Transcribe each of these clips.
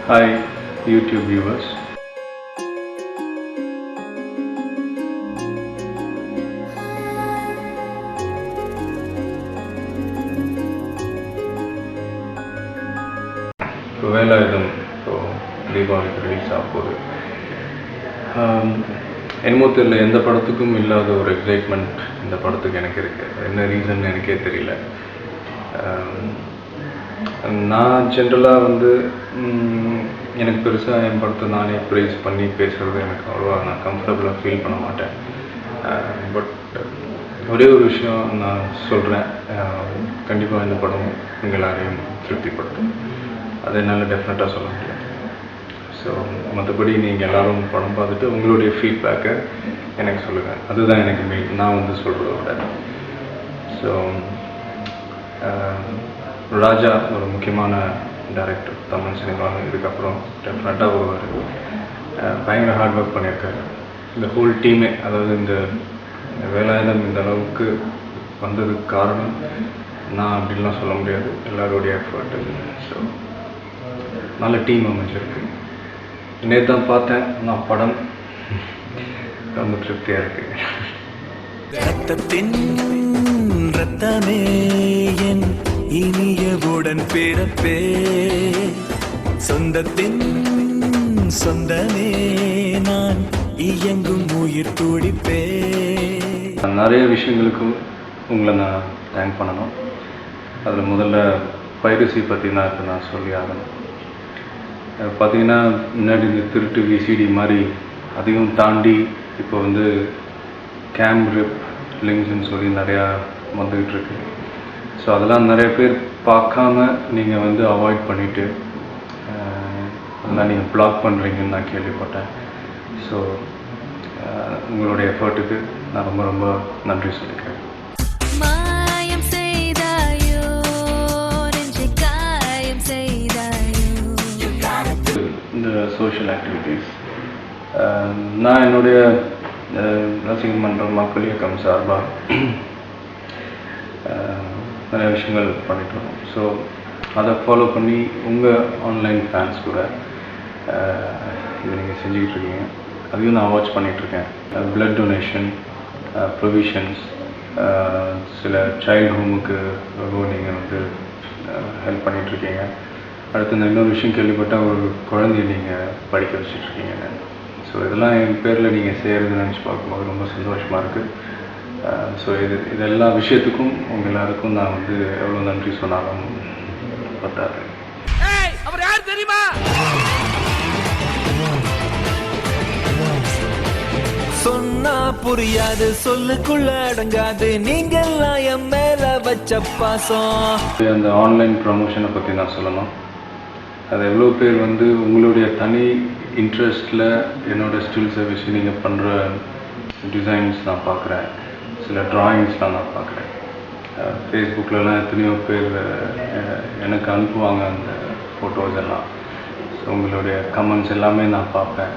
Hi, YouTube viewers. இப்போ வேலாயுதம் தீபாவளிக்கு release ஆக போகுது. என்னமோ தெரியல, எந்த படத்துக்கும் இல்லாத ஒரு எக்ஸைட்மெண்ட் இந்த படத்துக்கு எனக்கு இருக்குது. என்ன ரீசன் எனக்கே தெரியல. நான் ஜென்ரலாக எனக்கு பெருசாக என் படத்தை நானே ப்ரைஸ் பண்ணி பேசுகிறது எனக்கு அவ்வளோவா நான் கம்ஃபர்டபுளாக ஃபீல் பண்ண மாட்டேன். பட் ஒரே ஒரு விஷயம் நான் சொல்கிறேன், கண்டிப்பாக இந்த படம் உங்கள் எல்லாரையும் திருப்திப்படுத்தும். அதை என்னால் டெஃபினட்டாக சொல்ல முடியும். ஸோ மற்றபடி நீங்கள் எல்லோரும் படம் பார்த்துட்டு உங்களுடைய ஃபீட்பேக்கை எனக்கு சொல்லுங்கள். அதுதான் எனக்கு மெயின். நான் சொல்கிறத விட. ஸோ ராஜா ஒரு முக்கியமான டைரக்டர் தமிழ் சினிமாவில். இதுக்கப்புறம் டெஃபினட்டாக வருவார். பயங்கர ஹார்ட் ஒர்க் பண்ணியிருக்காரு இந்த ஹோல் டீமே. அதாவது இந்த வேலாயுதம் இந்த அளவுக்கு வந்ததுக்கு காரணம் நான் அப்படின்லாம் சொல்ல முடியாது, எல்லாருடைய எஃபர்ட். ஸோ நல்ல டீம் அமைஞ்சிருக்கு. நேற்று தான் பார்த்தேன் நான் படம், ரொம்ப திருப்தியாக இருக்குது. ரத்தத்தின் ரத்தமே என் இனியவுடன் பிறப்பே, சொந்தத்தின் சொந்தமே நான் இயங்கும் உயிர் துடிப்பே. நிறைய விஷயங்களுக்கும் உங்களை நான் தேங்க் பண்ணணும். அதில் முதல்ல பைரசி பற்றி தான் இப்போ நான் சொல்லி ஆகணும். பார்த்தீங்கன்னா முன்னாடி இந்த திருட்டு விசிடி மாதிரி அதையும் தாண்டி இப்போ கேம்ரிப் லிங்க்ஸ்ன்னு சொல்லி நிறையா வந்துக்கிட்டு இருக்கு. ஸோ அதெல்லாம் நிறைய பேர் பார்க்காம நீங்கள் அவாய்ட் பண்ணிவிட்டு அதெல்லாம் நீங்கள் பிளாக் பண்ணுறீங்கன்னு நான் கேள்விப்பட்டேன். ஸோ உங்களுடைய எஃபர்ட்டுக்கு நான் ரொம்ப ரொம்ப நன்றி சொல்லிக்கிறேன். இந்த சோஷியல் ஆக்டிவிட்டீஸ் நான் என்னுடைய ரசிகர் மன்றம் மக்கள் இயக்கம் சார்பாக நிறைய விஷயங்கள் பண்ணிட்டு வரோம். ஸோ அதை ஃபாலோ பண்ணி உங்கள் ஆன்லைன் ஃபேன்ஸ் கூட இதை நீங்கள் செஞ்சுக்கிட்டு இருக்கீங்க. அதையும் நான் வாட்ச் பண்ணிகிட்ருக்கேன். பிளட் டொனேஷன், ப்ரொவிஷன்ஸ், சில சைல்டு ஹோமுக்கு நீங்கள் ஹெல்ப் பண்ணிகிட்ருக்கீங்க. அடுத்து நான் இன்னொரு விஷயம் கேள்விப்பட்டால், ஒரு குழந்தைய நீங்கள் படிக்க வச்சுட்ருக்கீங்கன்னு. ஸோ இதெல்லாம் என் பேரில் நீங்கள் செய்கிறது நினச்சி பார்க்கும்போது ரொம்ப சந்தோஷமாக இருக்குது. ஸோ இது எல்லா விஷயத்துக்கும் உங்கள் எல்லாருக்கும் நான் எவ்வளோ நன்றி சொன்னாலும் பத்தாது. சொன்னா புரியாது, சொல்லுக்குள்ள அடங்காது, நீங்கெல்லாம் என் மேல வச்ச பாசம். அந்த ஆன்லைன் ப்ரமோஷனை பற்றி நான் சொல்லணும். அது எவ்வளோ பேர் உங்களுடைய தனி இன்ட்ரெஸ்டில் என்னோடய ஸ்டில்ஸை வச்சு நீங்கள் பண்ணுற டிசைன்ஸ் நான் பார்க்குறேன். சில ட்ராயிங்ஸ்லாம் நான் பார்க்குறேன். ஃபேஸ்புக்கிலலாம் எத்தனையோ பேர் எனக்கு அனுப்புவாங்க அந்த ஃபோட்டோஸ் எல்லாம். ஸோ உங்களுடைய கமெண்ட்ஸ் எல்லாமே நான் பார்ப்பேன்.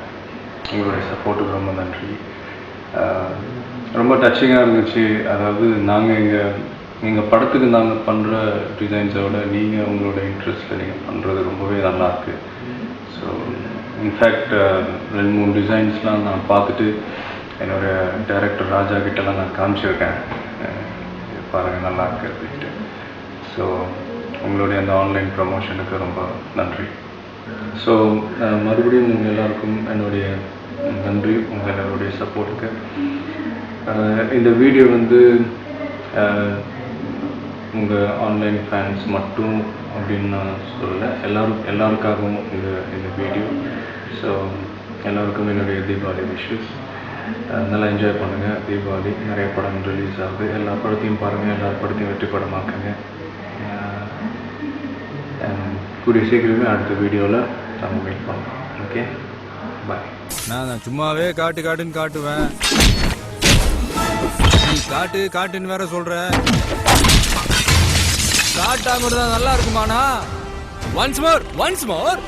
உங்களுடைய சப்போர்ட்டுக்கு ரொம்ப நன்றி. ரொம்ப டச்சிங்காக இருந்துச்சு. அதாவது எங்கள் படத்துக்கு நாங்கள் பண்ணுற டிசைன்ஸை விட நீங்கள் உங்களோட இன்ட்ரெஸ்ட்டில் நீங்கள் பண்ணுறது ரொம்பவே நல்லாயிருக்கு. ஸோ இன்ஃபேக்ட் 2-3 டிசைன்ஸ்லாம் நான் பார்த்துட்டு என்னுடைய டைரக்டர் ராஜா கிட்டலாம் நான் காமிச்சிருக்கேன். பாருங்கள் நல்லாயிருக்கு அப்படின்ட்டு. ஸோ உங்களுடைய அந்த ஆன்லைன் ப்ரமோஷனுக்கு ரொம்ப நன்றி. ஸோ மறுபடியும் உங்கள் எல்லாருக்கும் என்னுடைய நன்றி, உங்கள் எல்லாருடைய சப்போர்ட்டுக்கு. இந்த வீடியோ உங்கள் ஆன்லைன் ஃபேன்ஸ் மட்டும் அப்படின்னு நான் சொல்லலை, எல்லாருக்காகவும் இந்த வீடியோ. ஸோ எல்லாருக்கும் என்னுடைய தீபாவளி விஷஸ். நல்லா என்ஜாய் பண்ணுங்கள். தீபாவளி நிறைய படம் ரிலீஸ் ஆகுது. எல்லா படத்தையும் பாருங்கள், எல்லா படத்தையும் வெற்றி படமாக்குங்க. கூடிய சீக்கிரமே அடுத்த வீடியோவில் நம்ம மீட் பண்ணலாம். ஓகே, பாய். நான் சும்மாவே காட்டுன்னு காட்டுவேன். நீ காட்டுன்னு வேற சொல்ற. காட்டாம இருந்தா நல்லா இருக்குமாண்ணா? Once more